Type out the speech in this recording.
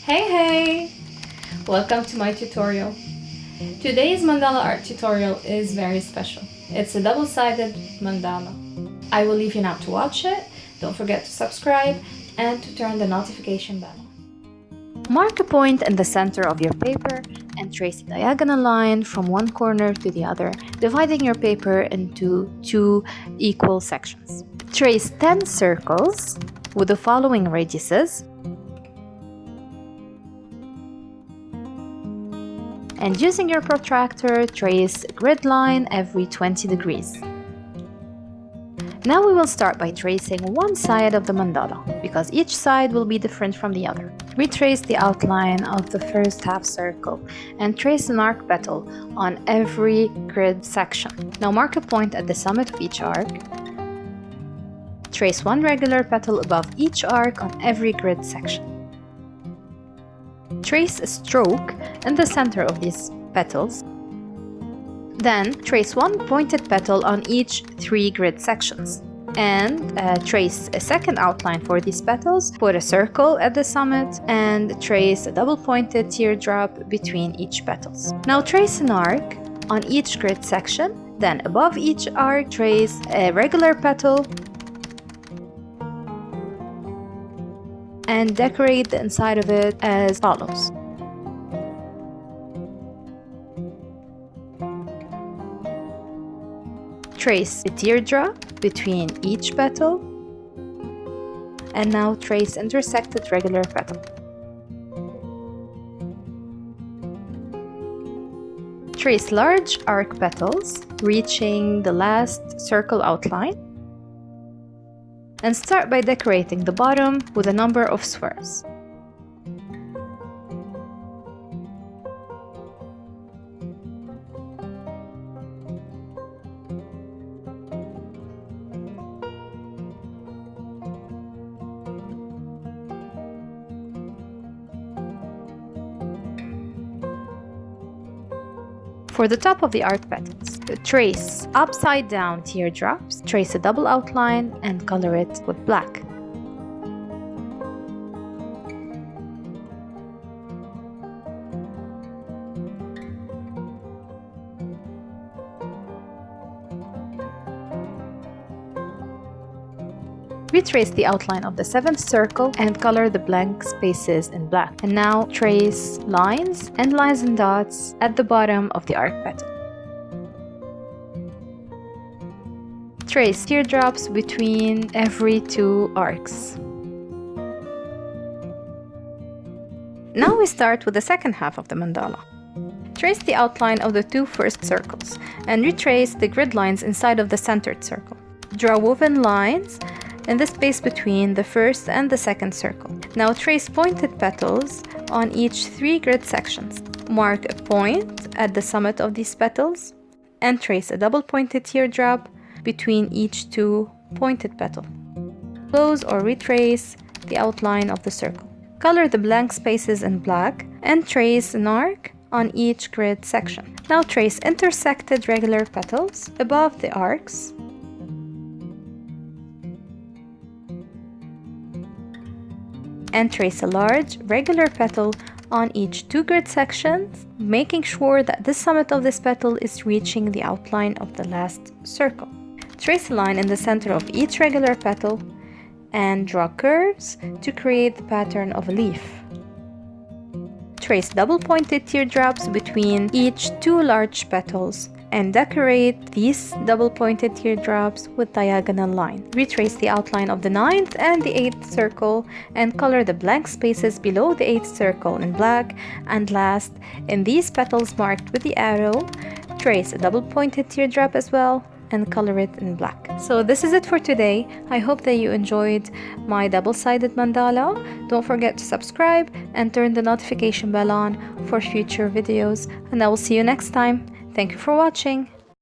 Hey! Welcome to my tutorial. Today's mandala art tutorial is very special. It's a double-sided mandala. I will leave you now to watch it. Don't forget to subscribe and to turn the notification bell on. Mark a point in the center of your paper and trace a diagonal line from one corner to the other, dividing your paper into 2 equal sections. Trace 10 circles with the following radiuses. And using your protractor, trace a grid line every 20 degrees. Now we will start by tracing one side of the mandala, because each side will be different from the other. Retrace the outline of the first half circle and trace an arc petal on every grid section. Now mark a point at the summit of each arc. Trace one regular petal above each arc on every grid section. Trace a stroke in the center of these petals. Then trace one pointed petal on each 3 grid sections. And trace a second outline for these petals. Put a circle at the summit and trace a double pointed teardrop between each petals. Now trace an arc on each grid section. Then above each arc, trace a regular petal and decorate the inside of it as follows. Trace a teardrop between each petal, and now trace intersected regular petal. Trace large arc petals reaching the last circle outline. And start by decorating the bottom with a number of swirls. For the top of the arc petals, trace upside down teardrops, trace a double outline and color it with black. Retrace the outline of the 7th circle and color the blank spaces in black. And now trace lines and dots at the bottom of the arc petal. Trace teardrops between every 2 arcs. Now we start with the second half of the mandala. Trace the outline of the 2 first circles and retrace the grid lines inside of the centered circle. Draw woven lines in the space between the first and the second circle. Now trace pointed petals on each 3 grid sections. Mark a point at the summit of these petals and trace a double pointed teardrop between each 2 pointed petals. Close or retrace the outline of the circle. Color the blank spaces in black and trace an arc on each grid section. Now trace intersected regular petals above the arcs. And trace a large regular petal on each 2 grid sections, making sure that the summit of this petal is reaching the outline of the last circle. Trace a line in the center of each regular petal and draw curves to create the pattern of a leaf. Trace double pointed teardrops between each 2 large petals and decorate these double pointed teardrops with diagonal lines. Retrace the outline of the 9th and the 8th circle and color the blank spaces below the 8th circle in black. And last, in these petals marked with the arrow, trace a double pointed teardrop as well and color it in black. So this is it for today. I hope that you enjoyed my double-sided mandala. Don't forget to subscribe and turn the notification bell on for future videos, and I will see you next time. Thank you for watching.